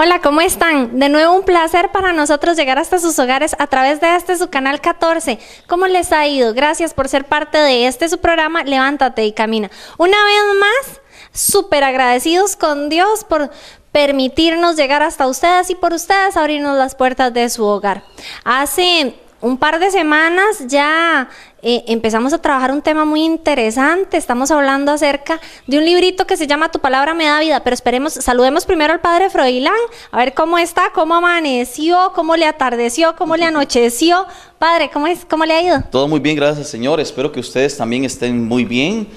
Hola, ¿cómo están? De nuevo un placer para nosotros llegar hasta sus hogares a través de su canal 14. ¿Cómo les ha ido? Gracias por ser parte de su programa Levántate y Camina. Una vez más, súper agradecidos con Dios por permitirnos llegar hasta ustedes y por ustedes abrirnos las puertas de su hogar. Hace un par de semanas ya empezamos a trabajar un tema muy interesante. Estamos hablando acerca de un librito que se llama Tu Palabra Me Da Vida, pero saludemos primero al padre Froilán, a ver cómo está, cómo amaneció, cómo le atardeció, cómo le anocheció. Padre, ¿cómo le ha ido? Todo muy bien, gracias Señor. Espero que ustedes también estén muy bien,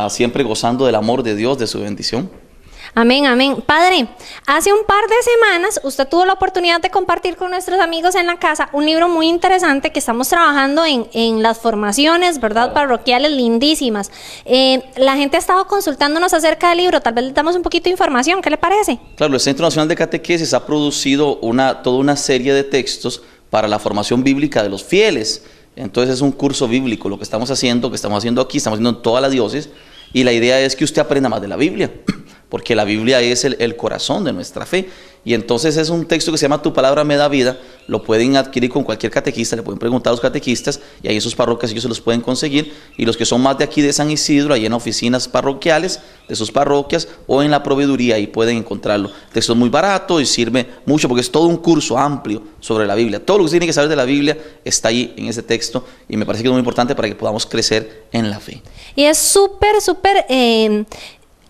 siempre gozando del amor de Dios, de su bendición. Amén, amén. Padre, hace un par de semanas usted tuvo la oportunidad de compartir con nuestros amigos en la casa un libro muy interesante que estamos trabajando en las formaciones, ¿verdad? Parroquiales lindísimas. La gente ha estado consultándonos acerca del libro, tal vez les damos un poquito de información, ¿qué le parece? Claro, el Centro Nacional de Catequesis ha producido toda una serie de textos para la formación bíblica de los fieles. Entonces es un curso bíblico lo que estamos haciendo aquí, estamos haciendo en toda la diócesis, y la idea es que usted aprenda más de la Biblia, porque la Biblia es el corazón de nuestra fe. Y entonces es un texto que se llama Tu Palabra Me Da Vida. Lo pueden adquirir con cualquier catequista, le pueden preguntar a los catequistas, y ahí en sus parroquias ellos se los pueden conseguir. Y los que son más de aquí de San Isidro, ahí en oficinas parroquiales de sus parroquias o en la proveeduría, ahí pueden encontrarlo. El texto es muy barato y sirve mucho porque es todo un curso amplio sobre la Biblia. Todo lo que se tiene que saber de la Biblia está ahí en ese texto, y me parece que es muy importante para que podamos crecer en la fe. Y es súper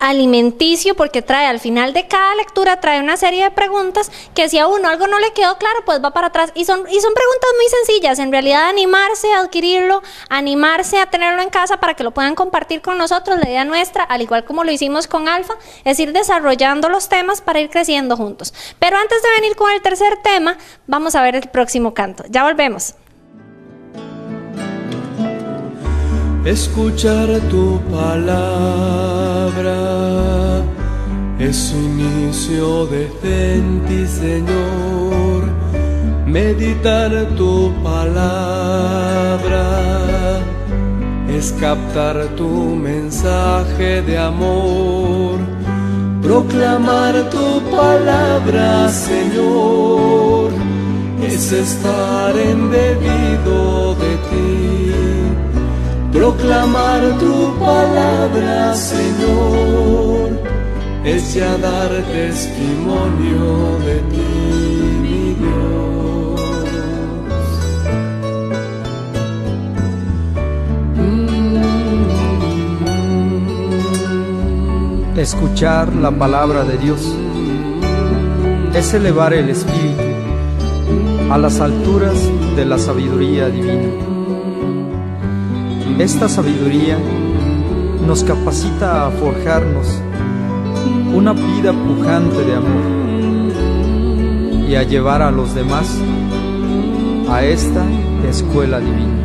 alimenticio, porque trae al final de cada lectura una serie de preguntas que si a uno algo no le quedó claro, pues va para atrás, y son preguntas muy sencillas. En realidad, animarse a adquirirlo, animarse a tenerlo en casa para que lo puedan compartir con nosotros. La idea nuestra, al igual como lo hicimos con Alfa, es ir desarrollando los temas para ir creciendo juntos. Pero antes de venir con el tercer tema, vamos a ver el próximo canto. Ya volvemos. Escuchar tu palabra es inicio de fe en ti, Señor. Meditar tu palabra es captar tu mensaje de amor. Proclamar tu palabra, Señor, es estar embebido de ti. Proclamar tu palabra, Señor, es ya dar testimonio de ti, mi Dios. Escuchar la palabra de Dios es elevar el espíritu a las alturas de la sabiduría divina. Esta sabiduría nos capacita a forjarnos una vida pujante de amor y a llevar a los demás a esta escuela divina.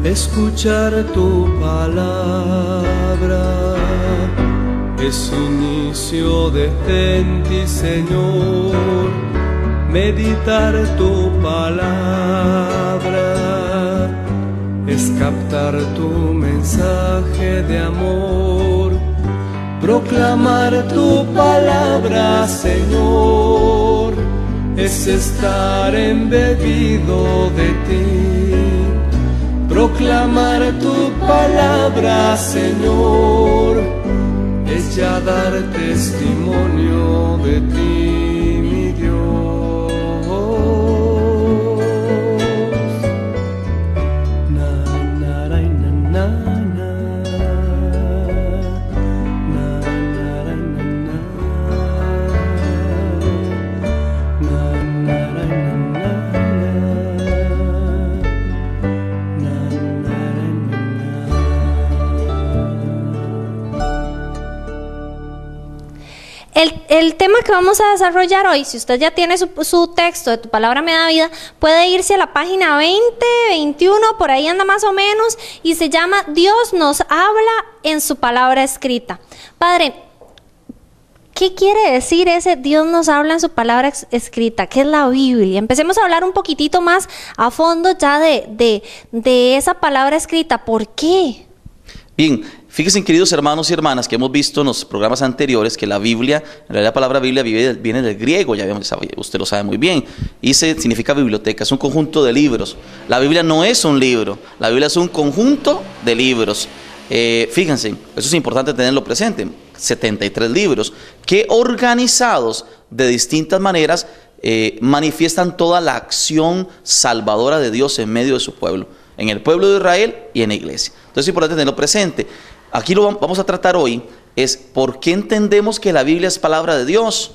Escuchar tu palabra es inicio de fe en ti, Señor. Meditar tu palabra es captar tu mensaje de amor. Proclamar tu palabra, Señor, es estar embebido de ti. Proclamar tu palabra, Señor, es ya dar testimonio de ti, mi Dios. Na, na, na, na, na. Na, na, na, na, na. Na, na, na, na, na. El tema que vamos a desarrollar hoy, si usted ya tiene su texto de Tu Palabra Me Da Vida, puede irse a la página 20, 21, por ahí anda más o menos, y se llama Dios nos habla en su palabra escrita. Padre, ¿Qué quiere decir ese Dios nos habla en su palabra escrita? ¿Qué es la Biblia? Empecemos a hablar un poquitito más a fondo ya de esa palabra escrita. ¿Por qué? Bien, fíjense, queridos hermanos y hermanas, que hemos visto en los programas anteriores que la Biblia, en realidad la palabra Biblia viene del griego, usted lo sabe muy bien, y significa biblioteca, es un conjunto de libros. La Biblia no es un libro, la Biblia es un conjunto de libros. Fíjense, eso es importante tenerlo presente, 73 libros que organizados de distintas maneras manifiestan toda la acción salvadora de Dios en medio de su pueblo, en el pueblo de Israel y en la iglesia. Entonces es importante tenerlo presente. Aquí lo vamos a tratar hoy, es por qué entendemos que la Biblia es palabra de Dios.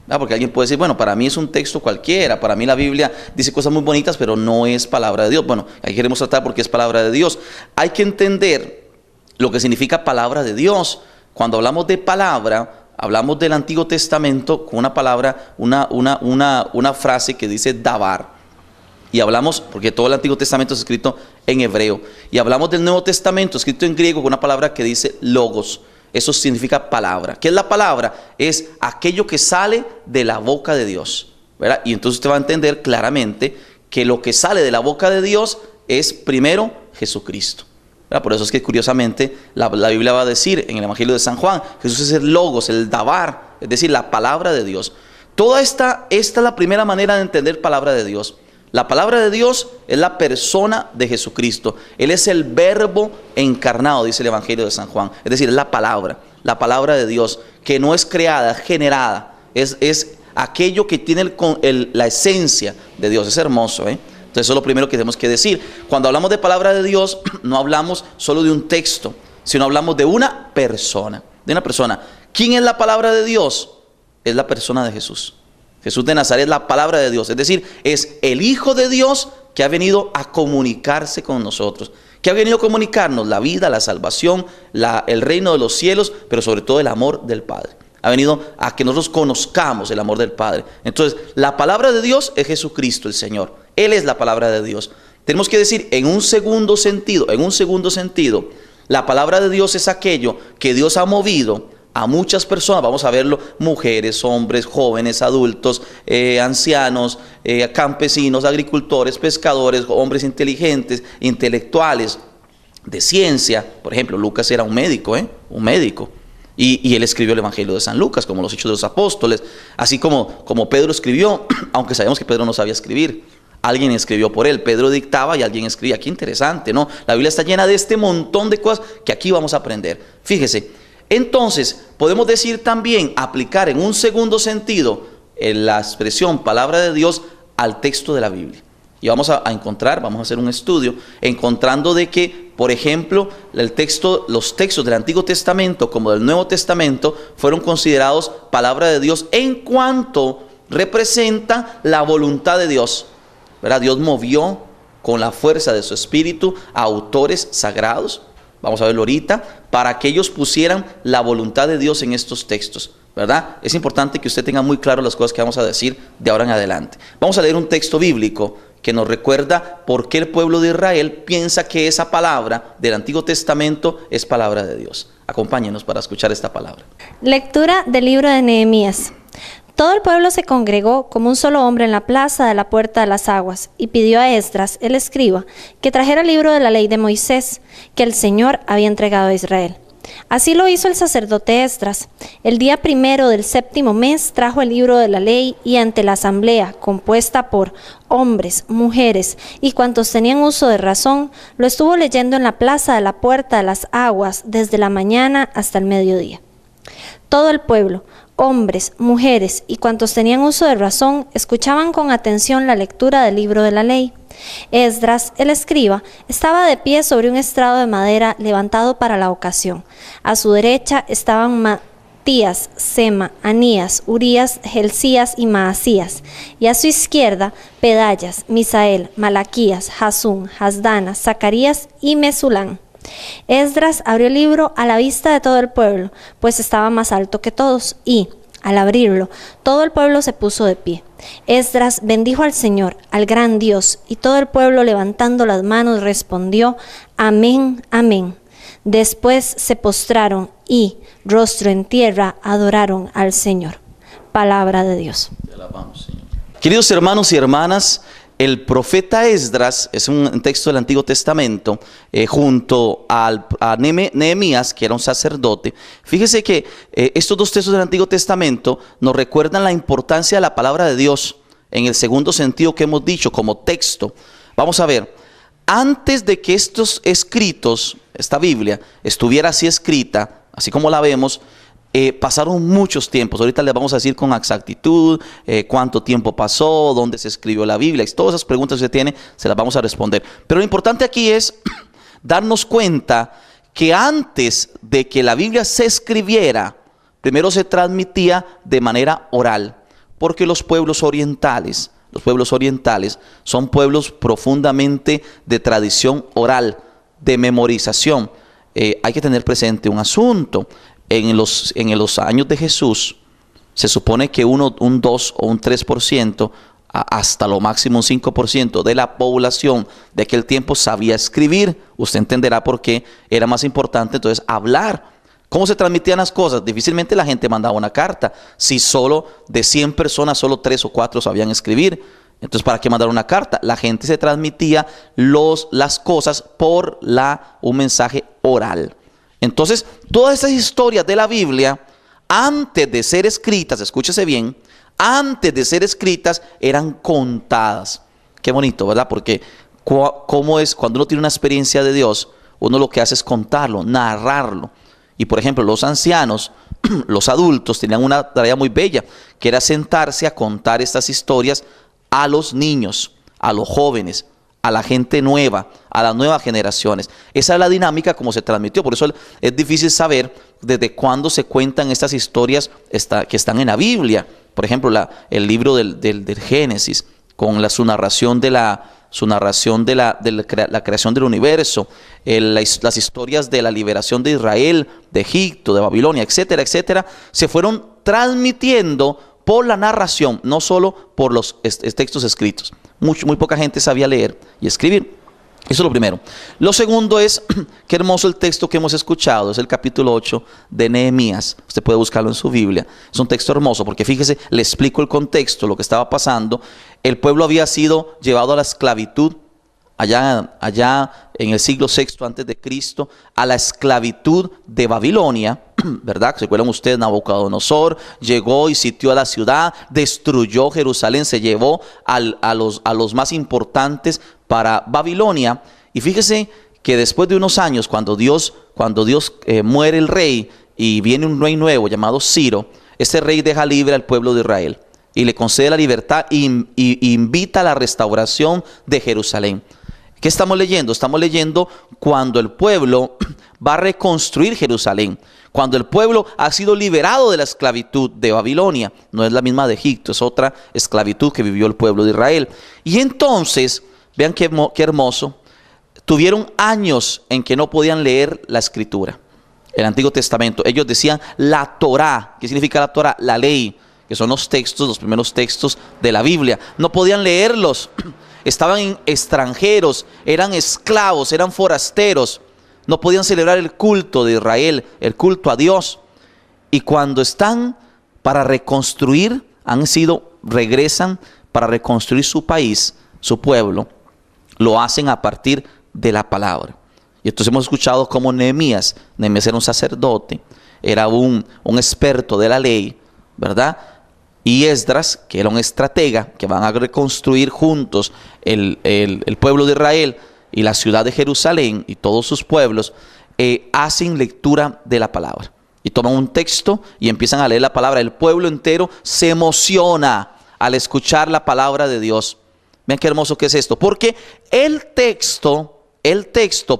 Porque alguien puede decir, bueno, para mí es un texto cualquiera, para mí la Biblia dice cosas muy bonitas, pero no es palabra de Dios. Bueno, aquí queremos tratar porque es palabra de Dios. Hay que entender lo que significa palabra de Dios. Cuando hablamos de palabra, hablamos del Antiguo Testamento con una palabra, una frase que dice davar. Y hablamos, porque todo el Antiguo Testamento es escrito en hebreo, y hablamos del Nuevo Testamento escrito en griego con una palabra que dice logos. Eso significa palabra. ¿Qué es la palabra? Es aquello que sale de la boca de Dios, ¿verdad? Y entonces usted va a entender claramente que lo que sale de la boca de Dios es primero Jesucristo, ¿verdad? Por eso es que curiosamente la Biblia va a decir en el Evangelio de San Juan, Jesús es el logos, el davar, es decir, la palabra de Dios. Toda esta es la primera manera de entender palabra de Dios. La palabra de Dios es la persona de Jesucristo. Él es el verbo encarnado, dice el Evangelio de San Juan. Es decir, es la palabra de Dios, que no es creada, es generada. Es aquello que tiene la esencia de Dios. Es hermoso, ¿eh? Entonces eso es lo primero que tenemos que decir. Cuando hablamos de palabra de Dios, no hablamos solo de un texto, sino hablamos de una persona. ¿Quién es la palabra de Dios? Es la persona de Jesús. Jesús de Nazaret es la palabra de Dios, es decir, es el Hijo de Dios que ha venido a comunicarse con nosotros, que ha venido a comunicarnos la vida, la salvación, el reino de los cielos, pero sobre todo el amor del Padre. Ha venido a que nosotros conozcamos el amor del Padre. Entonces, la palabra de Dios es Jesucristo el Señor. Él es la palabra de Dios. Tenemos que decir en un segundo sentido, la palabra de Dios es aquello que Dios ha movido a muchas personas, vamos a verlo, mujeres, hombres, jóvenes, adultos, ancianos, campesinos, agricultores, pescadores, hombres inteligentes, intelectuales, de ciencia. Por ejemplo, Lucas era un médico, y él escribió el Evangelio de San Lucas, como los Hechos de los Apóstoles, así como Pedro escribió, aunque sabemos que Pedro no sabía escribir. Alguien escribió por él, Pedro dictaba y alguien escribía. Qué interesante, ¿no? La Biblia está llena de este montón de cosas que aquí vamos a aprender. Fíjese. Entonces, podemos decir también, aplicar en un segundo sentido la expresión palabra de Dios al texto de la Biblia. Y vamos a hacer un estudio, encontrando de que, por ejemplo, los textos del Antiguo Testamento como del Nuevo Testamento fueron considerados palabra de Dios en cuanto representan la voluntad de Dios, ¿verdad? Dios movió con la fuerza de su espíritu a autores sagrados, vamos a verlo ahorita, para que ellos pusieran la voluntad de Dios en estos textos, ¿verdad? Es importante que usted tenga muy claro las cosas que vamos a decir de ahora en adelante. Vamos a leer un texto bíblico que nos recuerda por qué el pueblo de Israel piensa que esa palabra del Antiguo Testamento es palabra de Dios. Acompáñenos para escuchar esta palabra. Lectura del libro de Nehemías. Todo el pueblo se congregó como un solo hombre en la plaza de la puerta de las aguas y pidió a Esdras, el escriba, que trajera el libro de la ley de Moisés, que el Señor había entregado a Israel. Así lo hizo el sacerdote Esdras. El día 1 del 7º mes trajo el libro de la ley y ante la asamblea, compuesta por hombres, mujeres y cuantos tenían uso de razón, lo estuvo leyendo en la plaza de la puerta de las aguas desde la mañana hasta el mediodía. Todo el pueblo, hombres, mujeres y cuantos tenían uso de razón, escuchaban con atención la lectura del libro de la ley. Esdras, el escriba, estaba de pie sobre un estrado de madera levantado para la ocasión. A su derecha estaban Matías, Sema, Anías, Urías, Gelcías y Maasías, y a su izquierda Pedayas, Misael, Malaquías, Jasún, Hasdana, Zacarías y Mesulán. Esdras abrió el libro a la vista de todo el pueblo, pues estaba más alto que todos, y, al abrirlo, todo el pueblo se puso de pie. Esdras bendijo al Señor, al gran Dios, y todo el pueblo levantando las manos respondió, Amén, amén. Después se postraron y, rostro en tierra, adoraron al Señor. Palabra de Dios. Te alabamos, Señor. Queridos hermanos y hermanas, el profeta Esdras es un texto del Antiguo Testamento junto a Nehemías, que era un sacerdote. Fíjese que estos dos textos del Antiguo Testamento nos recuerdan la importancia de la palabra de Dios en el segundo sentido que hemos dicho, como texto. Vamos a ver, antes de que estos escritos, esta Biblia, estuviera así escrita, así como la vemos, pasaron muchos tiempos. Ahorita les vamos a decir con exactitud cuánto tiempo pasó, dónde se escribió la Biblia, y todas esas preguntas que usted tiene se las vamos a responder. Pero lo importante aquí es darnos cuenta que antes de que la Biblia se escribiera, primero se transmitía de manera oral, porque los pueblos orientales son pueblos profundamente de tradición oral, de memorización. Hay que tener presente un asunto. En los años de Jesús, se supone que un 2 o un 3%, hasta lo máximo un 5% de la población de aquel tiempo sabía escribir. Usted entenderá por qué era más importante entonces hablar. ¿Cómo se transmitían las cosas? Difícilmente la gente mandaba una carta. Si solo de 100 personas, solo 3 o 4 sabían escribir. Entonces, ¿para qué mandar una carta? La gente se transmitía las cosas por un mensaje oral. Entonces, todas estas historias de la Biblia, antes de ser escritas, escúchese bien, antes de ser escritas, eran contadas. Qué bonito, ¿verdad? Porque cómo es cuando uno tiene una experiencia de Dios, uno lo que hace es contarlo, narrarlo. Y por ejemplo, los ancianos, los adultos, tenían una tarea muy bella, que era sentarse a contar estas historias a los niños, a los jóvenes, a la gente nueva, a las nuevas generaciones. Esa es la dinámica como se transmitió. Por eso es difícil saber desde cuándo se cuentan estas historias que están en la Biblia. Por ejemplo, el libro del Génesis, con su narración de la creación del universo, las historias de la liberación de Israel, de Egipto, de Babilonia, etcétera, etcétera, se fueron transmitiendo por la narración, no solo por los textos escritos. Muy poca gente sabía leer y escribir. Eso es lo primero. Lo segundo es, qué hermoso el texto que hemos escuchado, es el capítulo 8 de Nehemías. Usted puede buscarlo en su Biblia. Es un texto hermoso porque fíjese, le explico el contexto, lo que estaba pasando. El pueblo había sido llevado a la esclavitud allá en el siglo VI antes de Cristo, a la esclavitud de Babilonia, ¿verdad? ¿Se acuerdan ustedes? Nabucodonosor llegó y sitió a la ciudad, destruyó Jerusalén, se llevó a los más importantes para Babilonia. Y fíjese que después de unos años, cuando Dios muere el rey y viene un rey nuevo llamado Ciro, este rey deja libre al pueblo de Israel y le concede la libertad y invita a la restauración de Jerusalén. ¿Qué estamos leyendo? Estamos leyendo cuando el pueblo va a reconstruir Jerusalén, cuando el pueblo ha sido liberado de la esclavitud de Babilonia. No es la misma de Egipto, es otra esclavitud que vivió el pueblo de Israel. Y entonces, vean qué hermoso, tuvieron años en que no podían leer la escritura, el Antiguo Testamento. Ellos decían la Torá. ¿Qué significa la Torá? La ley, que son los primeros textos de la Biblia. No podían leerlos. Estaban extranjeros, eran esclavos, eran forasteros. No podían celebrar el culto de Israel, el culto a Dios. Y cuando están para reconstruir, regresan para reconstruir su país, su pueblo, lo hacen a partir de la palabra. Y entonces hemos escuchado cómo Nehemías era un sacerdote, era un experto de la ley, ¿verdad? Y Esdras, que era un estratega, que van a reconstruir juntos el pueblo de Israel y la ciudad de Jerusalén y todos sus pueblos, hacen lectura de la palabra. Y toman un texto y empiezan a leer la palabra. El pueblo entero se emociona al escuchar la palabra de Dios. Vean qué hermoso que es esto. Porque el texto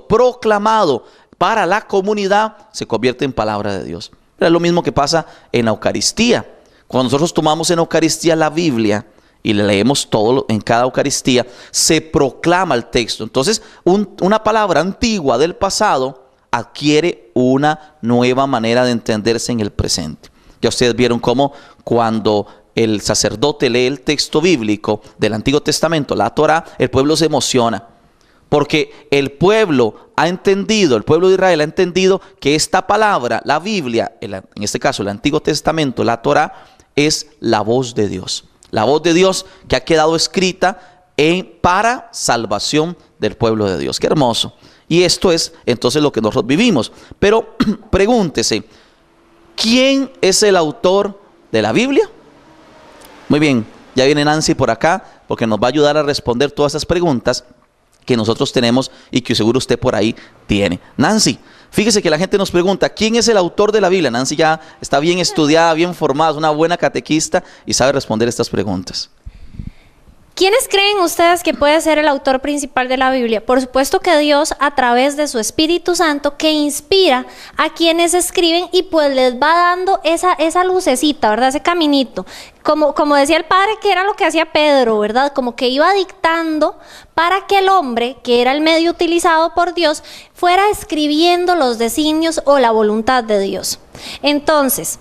proclamado para la comunidad se convierte en palabra de Dios. Es lo mismo que pasa en la Eucaristía. Cuando nosotros tomamos en Eucaristía la Biblia y le leemos todo en cada Eucaristía, se proclama el texto. Entonces, una palabra antigua del pasado adquiere una nueva manera de entenderse en el presente. Ya ustedes vieron cómo cuando el sacerdote lee el texto bíblico del Antiguo Testamento, la Torá, el pueblo se emociona. Porque el pueblo ha entendido, el pueblo de Israel ha entendido que esta palabra, la Biblia, en este caso el Antiguo Testamento, la Torá, es la voz de Dios. La voz de Dios que ha quedado escrita para salvación del pueblo de Dios. Qué hermoso. Y esto es entonces lo que nosotros vivimos. Pero pregúntese, ¿quién es el autor de la Biblia? Muy bien, ya viene Nancy por acá porque nos va a ayudar a responder todas esas preguntas que nosotros tenemos y que seguro usted por ahí tiene. Nancy, fíjese que la gente nos pregunta, ¿quién es el autor de la Biblia? Nancy ya está bien estudiada, bien formada, es una buena catequista y sabe responder estas preguntas. ¿Quiénes creen ustedes que puede ser el autor principal de la Biblia? Por supuesto que Dios, a través de su Espíritu Santo, que inspira a quienes escriben y pues les va dando esa lucecita, ¿verdad? Ese caminito. Como decía el padre, que era lo que hacía Pedro, ¿verdad? Como que iba dictando para que el hombre, que era el medio utilizado por Dios, fuera escribiendo los designios o la voluntad de Dios. Entonces,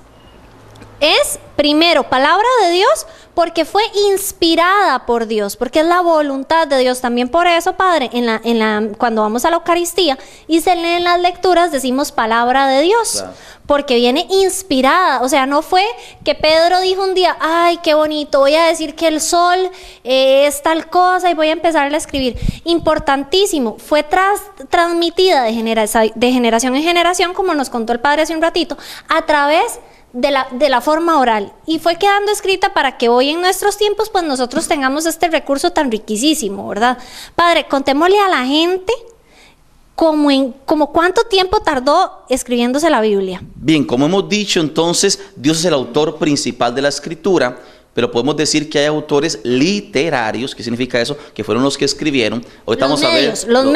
es primero palabra de Dios porque fue inspirada por Dios, porque es la voluntad de Dios. También por eso, Padre, cuando vamos a la Eucaristía y se leen las lecturas, decimos palabra de Dios, claro, porque viene inspirada. O sea, no fue que Pedro dijo un día, ay, qué bonito, voy a decir que el sol es tal cosa y voy a empezar a escribir. Importantísimo, fue transmitida de generación en generación, como nos contó el Padre hace un ratito, a través de la forma oral, y fue quedando escrita para que hoy en nuestros tiempos pues nosotros tengamos este recurso tan riquísimo, ¿verdad? Padre, contémosle a la gente como cuánto tiempo tardó escribiéndose la Biblia. Bien, como hemos dicho, entonces Dios es el autor principal de la Escritura, pero podemos decir que hay autores literarios. ¿Qué significa eso? Que fueron los que escribieron. Ahorita vamos a ver los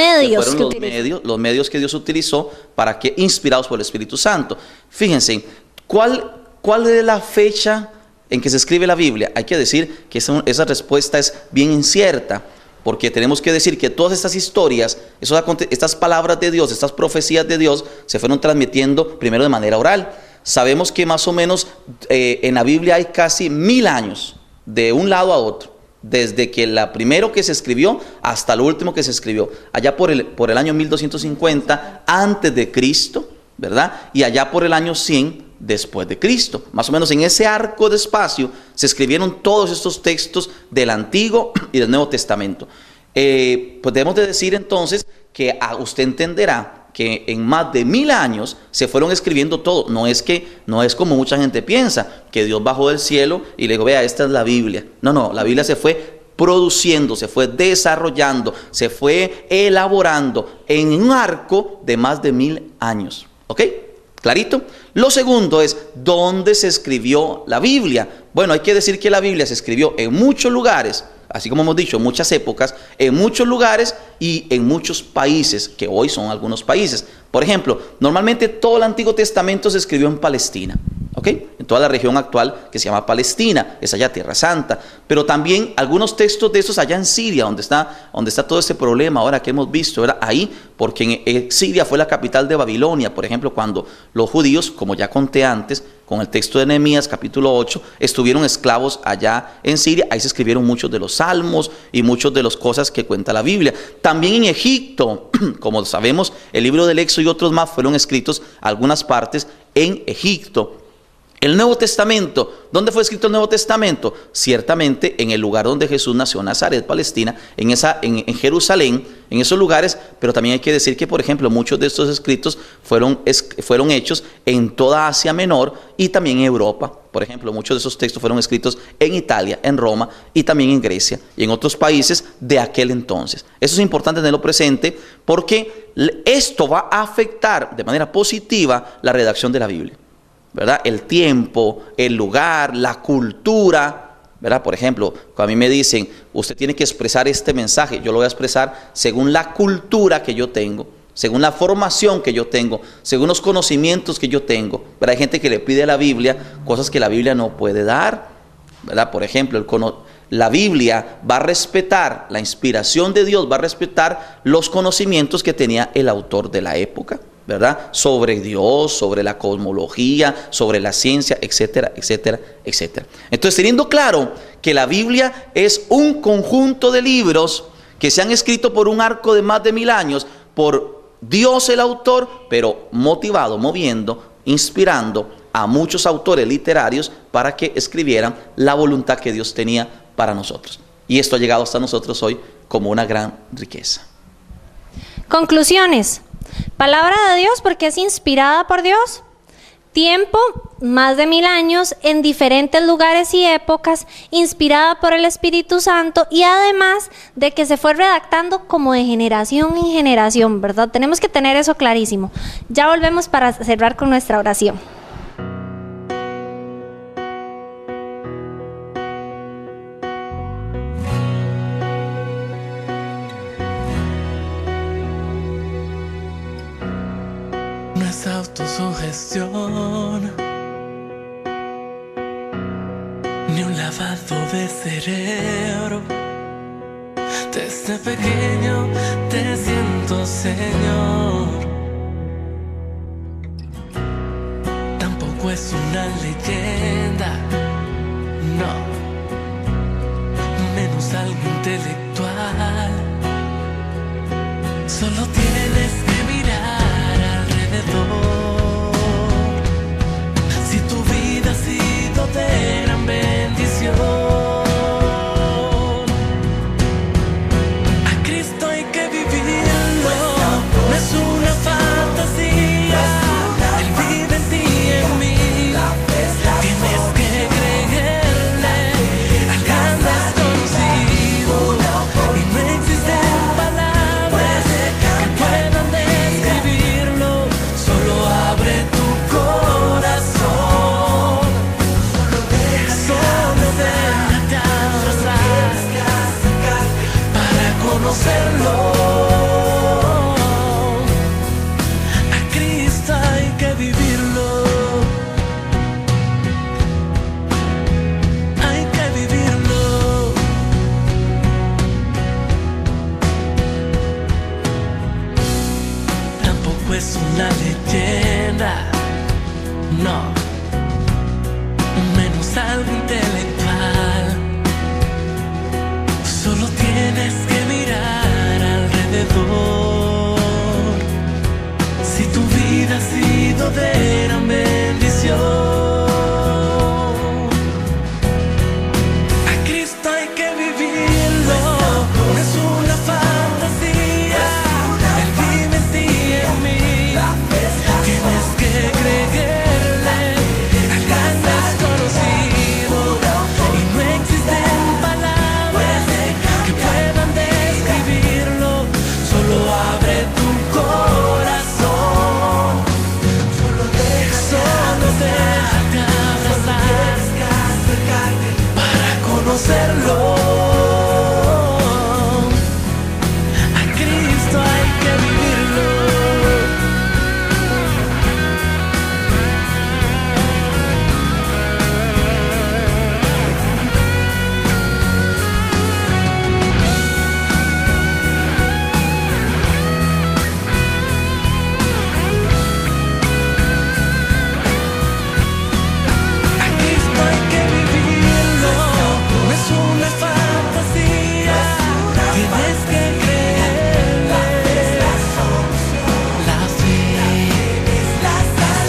medios que Dios utilizó para que, inspirados por el Espíritu Santo. Fíjense, ¿cuál es la fecha en que se escribe la Biblia? Hay que decir que esa respuesta es bien incierta, porque tenemos que decir que todas estas historias, estas palabras de Dios, estas profecías de Dios, se fueron transmitiendo primero de manera oral. Sabemos que más o menos en la Biblia hay casi 1000 años, de un lado a otro, desde que la primero que se escribió hasta lo último que se escribió, allá por el año 1250 antes de Cristo, ¿verdad? Y allá por el año 100 después de Cristo. Más o menos en ese arco de espacio se escribieron todos estos textos del Antiguo y del Nuevo Testamento. Podemos decir entonces que usted entenderá que en más de 1000 años se fueron escribiendo todo. No es como mucha gente piensa, que Dios bajó del cielo y le dijo, vea, esta es la Biblia. No, la Biblia se fue produciendo, se fue desarrollando, se fue elaborando en un arco de más de 1000 años. ¿Ok? ¿Clarito? Lo segundo es, ¿dónde se escribió la Biblia? Bueno, hay que decir que la Biblia se escribió en muchos lugares, así como hemos dicho, en muchas épocas, en muchos lugares y en muchos países, que hoy son algunos países. Por ejemplo, normalmente todo el Antiguo Testamento se escribió en Palestina, ¿ok? En toda la región actual que se llama Palestina, es allá Tierra Santa, pero también algunos textos de esos allá en Siria, donde está todo este problema ahora que hemos visto, ¿verdad? Ahí, porque en Siria fue la capital de Babilonia, por ejemplo, cuando los judíos, como ya conté antes, con el texto de Nehemías capítulo 8, estuvieron esclavos allá en Siria. Ahí se escribieron muchos de los salmos y muchas de las cosas que cuenta la Biblia. También en Egipto, como sabemos, el libro del Éxodo y otros más fueron escritos algunas partes en Egipto. El Nuevo Testamento, ¿dónde fue escrito el Nuevo Testamento? Ciertamente en el lugar donde Jesús nació, Nazaret, Palestina, en Jerusalén, en esos lugares, pero también hay que decir que, por ejemplo, muchos de estos escritos fueron hechos en toda Asia Menor y también en Europa. Por ejemplo, muchos de esos textos fueron escritos en Italia, en Roma y también en Grecia y en otros países de aquel entonces. Eso es importante tenerlo presente porque esto va a afectar de manera positiva la redacción de la Biblia, ¿verdad? El tiempo, el lugar, la cultura, ¿verdad? Por ejemplo, cuando a mí me dicen, usted tiene que expresar este mensaje, yo lo voy a expresar según la cultura que yo tengo, según la formación que yo tengo, según los conocimientos que yo tengo, ¿verdad? Hay gente que le pide a la Biblia cosas que la Biblia no puede dar, ¿verdad? Por ejemplo, la Biblia va a respetar, la inspiración de Dios va a respetar los conocimientos que tenía el autor de la época, ¿verdad? Sobre Dios, sobre la cosmología, sobre la ciencia, etcétera, etcétera, etcétera. Entonces, teniendo claro que la Biblia es un conjunto de libros que se han escrito por un arco de más de 1000 años, por Dios el autor, pero motivado, moviendo, inspirando a muchos autores literarios para que escribieran la voluntad que Dios tenía para nosotros. Y esto ha llegado hasta nosotros hoy como una gran riqueza. Conclusiones. Palabra de Dios porque es inspirada por Dios. Tiempo, más de 1000 años, en diferentes lugares y épocas, inspirada por el Espíritu Santo, y además de que se fue redactando como de generación en generación, ¿verdad? Tenemos que tener eso clarísimo. Ya volvemos para cerrar con nuestra oración. No es autosugestión, ni un lavado de cerebro. Desde pequeño te siento, Señor. Tampoco es una leyenda, no, menos algo intelectual. Solo tienes que mirar alrededor. Si tu vida ha sido de gran bendición, a Cristo hay que vivirlo. No es una fantasía, Él vive en ti y en mí. Tienes que creerle al gran desconocido, y no existen palabras que puedan describirlo. Solo abre tu corazón, solo déjate abrazar para conocerlo. A Cristo hay que vivirlo, hay que vivirlo. Tampoco es una leyenda, no, menos algo intelectual. Solo tienes que mirar alrededor. Si tu vida ha sido de gran bendición, a Cristo hay que vivirlo. No es una fantasía, Él vive en ti y en mí. Tienes que creerle al gran desconocido, y no existen palabras que puedan describirlo. Solo abre tu corazón, solo déjate abrazar para conocerlo. A Cristo hay que vivirlo. A Cristo hay que vivirlo, no es una fantasía. Tienes que creerle, la fe es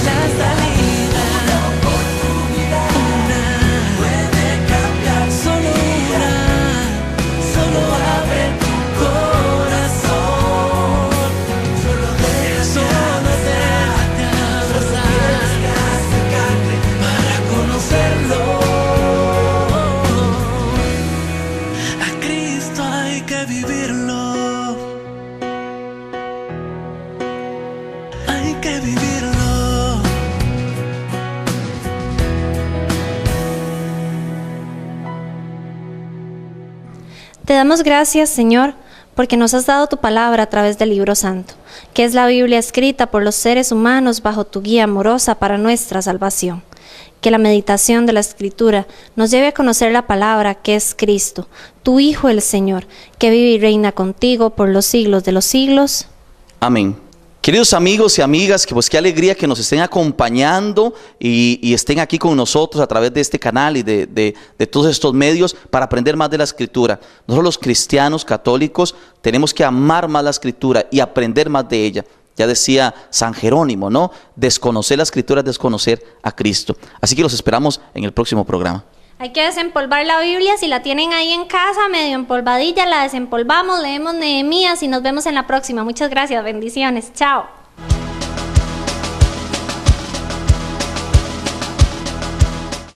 la salida. Una puede cambiar, solo una, solo abre tu corazón, solo déjate abrazar para conocerlo. A Cristo hay que vivirlo, hay que vivirlo. Te damos gracias, Señor, porque nos has dado tu palabra a través del libro santo, que es la Biblia escrita por los seres humanos bajo tu guía amorosa para nuestra salvación. Que la meditación de la Escritura nos lleve a conocer la palabra que es Cristo, tu Hijo el Señor, que vive y reina contigo por los siglos de los siglos. Amén. Queridos amigos y amigas, que pues qué alegría que nos estén acompañando y estén aquí con nosotros a través de este canal y de todos estos medios para aprender más de la Escritura. Nosotros los cristianos católicos tenemos que amar más la Escritura y aprender más de ella. Ya decía San Jerónimo, ¿no? Desconocer la Escritura es desconocer a Cristo. Así que los esperamos en el próximo programa. Hay que desempolvar la Biblia, si la tienen ahí en casa, medio empolvadilla, la desempolvamos, leemos Nehemías y nos vemos en la próxima. Muchas gracias, bendiciones, chao.